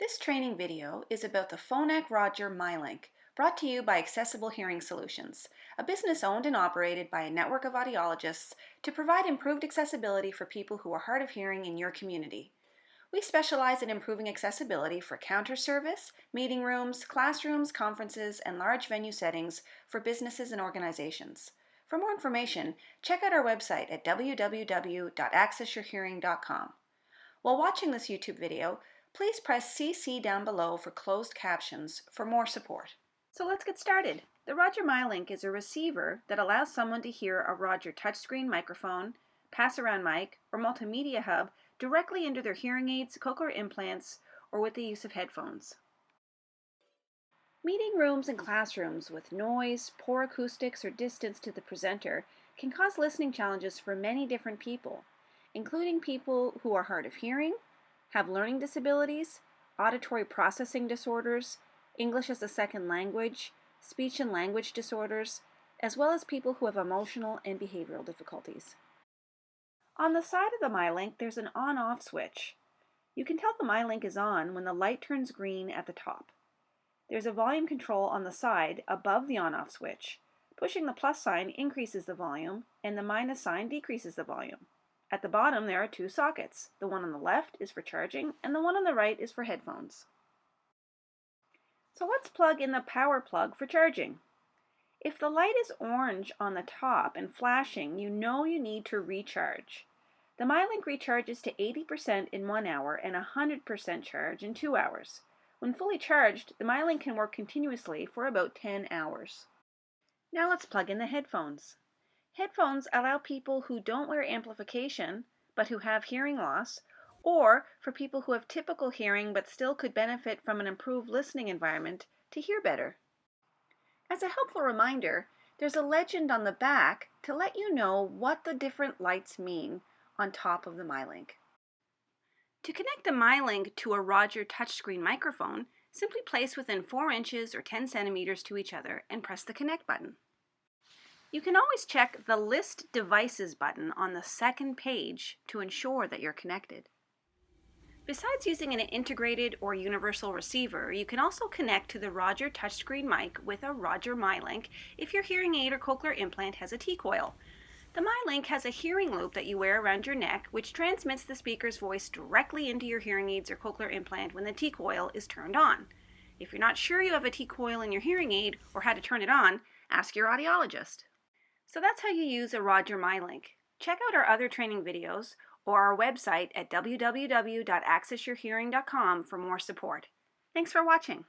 This training video is about the Phonak Roger Mylink, brought to you by Accessible Hearing Solutions, a business owned and operated by a network of audiologists to provide improved accessibility for people who are hard of hearing in your community. We specialize in improving accessibility for counter service, meeting rooms, classrooms, conferences, and large venue settings for businesses and organizations. For more information, check out our website at www.accessyourhearing.com. While watching this YouTube video, please press CC down below for closed captions for more support. So let's get started. The Roger Mylink is a receiver that allows someone to hear a Roger touchscreen microphone, pass-around mic, or multimedia hub directly into their hearing aids, cochlear implants, or with the use of headphones. Meeting rooms and classrooms with noise, poor acoustics, or distance to the presenter can cause listening challenges for many different people, including people who are hard of hearing, have learning disabilities, auditory processing disorders, English as a second language, speech and language disorders, as well as people who have emotional and behavioral difficulties. On the side of the Mylink, there's an on-off switch. You can tell the Mylink is on when the light turns green at the top. There's a volume control on the side above the on-off switch. Pushing the plus sign increases the volume, and the minus sign decreases the volume. At the bottom, there are two sockets. The one on the left is for charging, and the one on the right is for headphones. So let's plug in the power plug for charging. If the light is orange on the top and flashing, you know you need to recharge. The Mylink recharges to 80% in 1 hour and 100% charge in 2 hours. When fully charged, the Mylink can work continuously for about 10 hours. Now let's plug in the headphones. Headphones allow people who don't wear amplification, but who have hearing loss, or for people who have typical hearing but still could benefit from an improved listening environment, to hear better. As a helpful reminder, there's a legend on the back to let you know what the different lights mean on top of the Mylink. To connect the Mylink to a Roger touchscreen microphone, simply place within 4 inches or 10 centimeters to each other and press the connect button. You can always check the List Devices button on the second page to ensure that you're connected. Besides using an integrated or universal receiver, you can also connect to the Roger touchscreen mic with a Roger Mylink if your hearing aid or cochlear implant has a T-coil. The Mylink has a hearing loop that you wear around your neck, which transmits the speaker's voice directly into your hearing aids or cochlear implant when the T-coil is turned on. If you're not sure you have a T-coil in your hearing aid or how to turn it on, ask your audiologist. So that's how you use a Roger Mylink. Check out our other training videos or our website at www.accessyourhearing.com for more support. Thanks for watching.